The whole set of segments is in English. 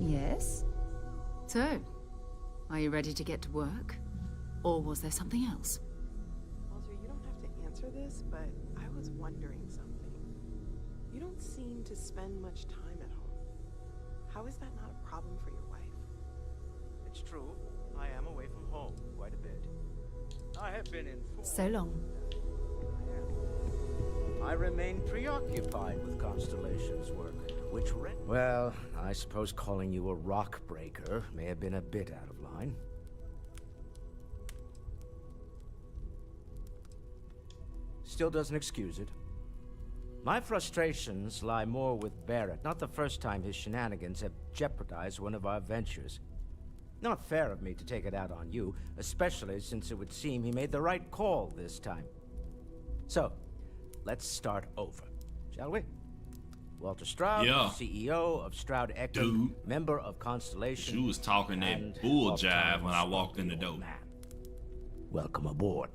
Yes? So, are you ready to get to work? Or was there something else? Walter, you don't have to answer this, but I was wondering something. You don't seem to spend much time at home. How is that not a problem for your wife? It's true. I am away from home quite a bit. I have been informed. So long. I remain preoccupied with Constellation's work, which well, I suppose calling you a rock breaker may have been a bit out of line. Still doesn't excuse it. My frustrations lie more with Barrett. Not the first time his shenanigans have jeopardized one of our ventures. Not fair of me to take it out on you, especially since it would seem he made the right call this time. So, let's start over, shall we? Walter Stroud, Yeah. CEO of Stroud Eklund, member of Constellation. She was talking and that bull oft jive times when I walked in the grumpy door. old man. Welcome aboard.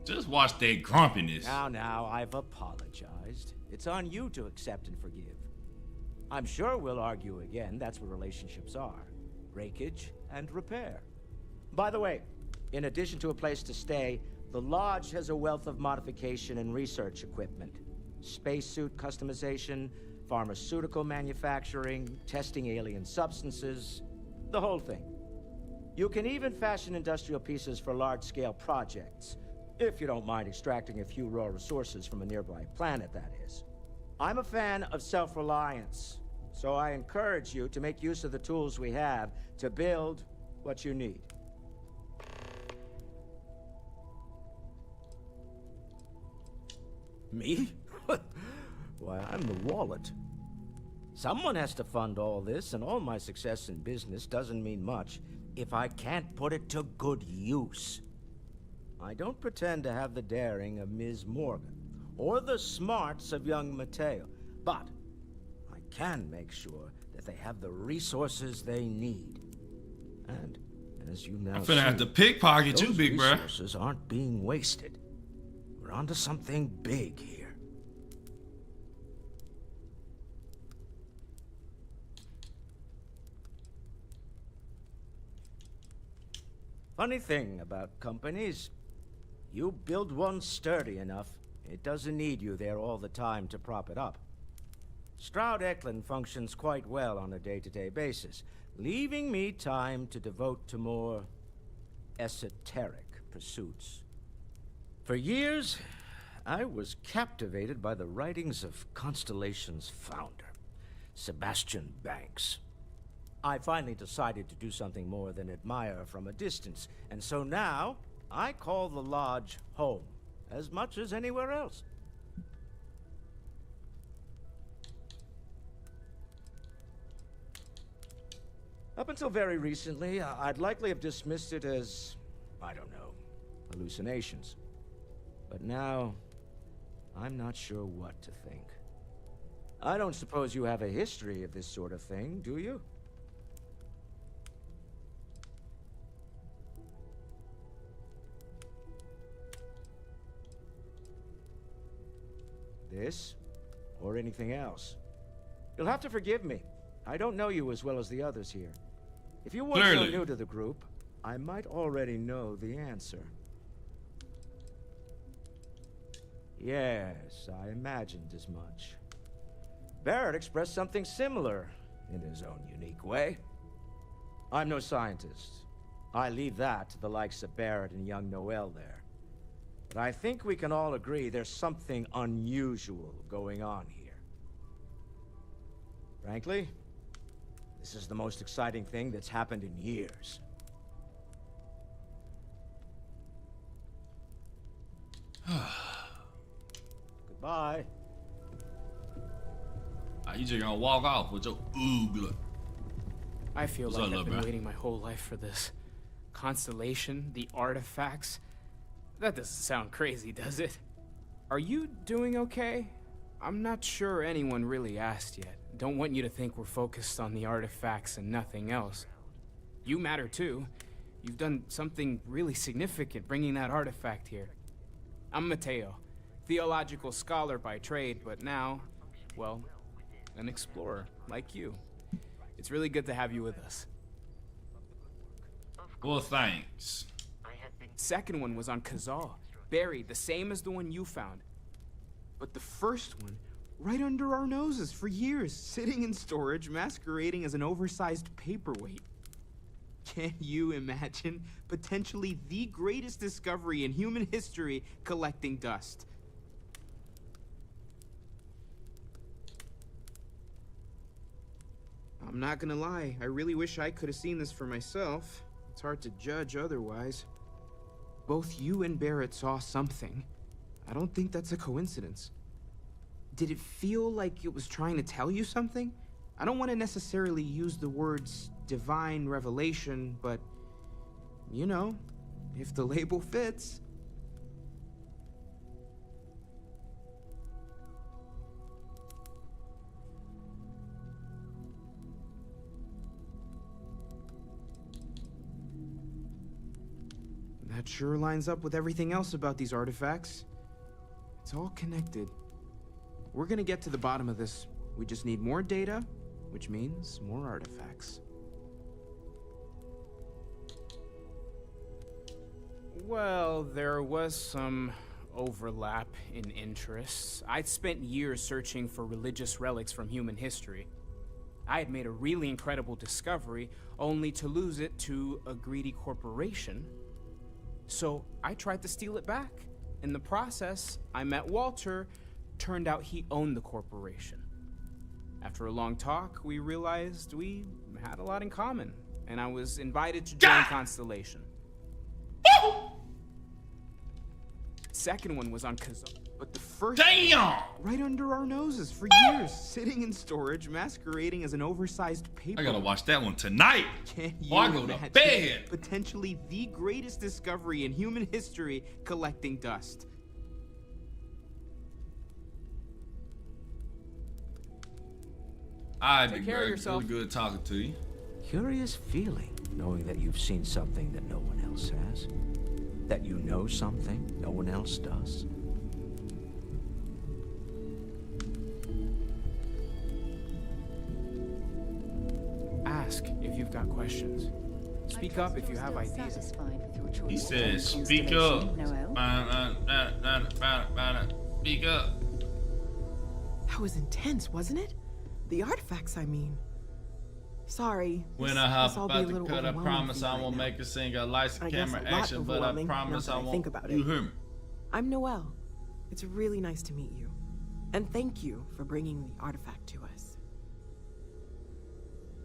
Just watch that grumpiness. Now, I've apologized. It's on you to accept and forgive. I'm sure we'll argue again. That's what relationships are. Breakage and repair. By the way, in addition to a place to stay, the Lodge has a wealth of modification and research equipment. Spacesuit customization, pharmaceutical manufacturing, testing alien substances, the whole thing. You can even fashion industrial pieces for large-scale projects, if you don't mind extracting a few raw resources from a nearby planet, that is. I'm a fan of self-reliance, so I encourage you to make use of the tools we have to build what you need. Me? Why, I'm the wallet. Someone has to fund all this, and all my success in business doesn't mean much if I can't put it to good use. I don't pretend to have the daring of Ms. Morgan, or the smarts of young Mateo, but I can make sure that they have the resources they need. And, as you now I'm finna have to pickpocket you, those big bruh. resources aren't being wasted. We're onto something big here. Funny thing about companies, you build one sturdy enough, it doesn't need you there all the time to prop it up. Stroud Eklund functions quite well on a day-to-day basis, leaving me time to devote to more esoteric pursuits. For years, I was captivated by the writings of Constellation's founder, Sebastian Banks. I finally decided to do something more than admire from a distance, and so now I call the Lodge home, as much as anywhere else. Up until very recently, I'd likely have dismissed it as, I don't know, hallucinations. But now, I'm not sure what to think. I don't suppose you have a history of this sort of thing, do you? This, or anything else. You'll have to forgive me. I don't know you as well as the others here. If you weren't so new to the group, I might already know the answer. Yes, I imagined as much. Barrett expressed something similar, in his own unique way. I'm no scientist. I leave that to the likes of Barrett and young Noel there. But I think we can all agree there's something unusual going on here. Frankly, this is the most exciting thing that's happened in years. Goodbye. You just gonna walk off with your oogla. I feel What's like up, I've been bro? waiting my whole life for this. Constellation, the artifacts. That doesn't sound crazy, does it? Are you doing okay? I'm not sure anyone really asked yet. Don't want you to think we're focused on the artifacts and nothing else. You matter too. You've done something really significant bringing that artifact here. I'm Mateo. Theological scholar by trade, but now, well, an explorer like you. It's really good to have you with us. Well, thanks. Second one was on Kazal, buried, the same as the one you found. But the first one, right under our noses for years, sitting in storage, masquerading as an oversized paperweight. Can you imagine potentially the greatest discovery in human history collecting dust? I'm not gonna lie, I really wish I could have seen this for myself. It's hard to judge otherwise. Both you and Barrett saw something. I don't think that's a coincidence. Did it feel like it was trying to tell you something? I don't want to necessarily use the words divine revelation, but, you know, if the label fits. That sure lines up with everything else about these artifacts. It's all connected. We're gonna get to the bottom of this. We just need more data, which means more artifacts. Well, there was some overlap in interests. I'd spent years searching for religious relics from human history. I had made a really incredible discovery, only to lose it to a greedy corporation. So I tried to steal it back. In the process, I met Walter. Turned out he owned the corporation. After a long talk, we realized we had a lot in common, and I was invited to join Constellation. Second one was on Kazal, but the first one, right under our noses for years, sitting in storage, masquerading as an oversized paper. I gotta watch that one tonight. Can you Or I go to imagine bed. potentially the greatest discovery in human history collecting dust? Alright, Take big care of bird. yourself. Really good talking to you. Curious feeling, knowing that you've seen something that no one else has. That you know something no one else does. Ask if you've got questions. Speak up if you have ideas. He says, speak up. Speak up. That was intense, wasn't it? The artifacts, I mean. Sorry. When this- I this hop all be a about to little cut, I overwhelming promise for you I right won't now. make a single lights, I guess camera, a lot action, but I overwhelming, now promise that I I won't. think about it. You hear me? I'm Noelle. It's really nice to meet you. And thank you for bringing the artifact to us.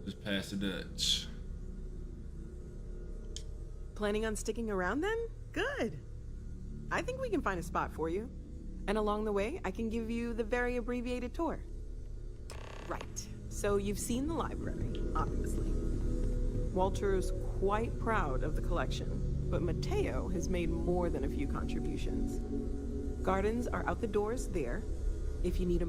Just pass the Dutch. Planning on sticking around then? Good. I think we can find a spot for you. And along the way, I can give you the very abbreviated tour. Right. So you've seen the library, obviously. Walter's quite proud of the collection, but Mateo has made more than a few contributions. Gardens are out the doors there. If you need a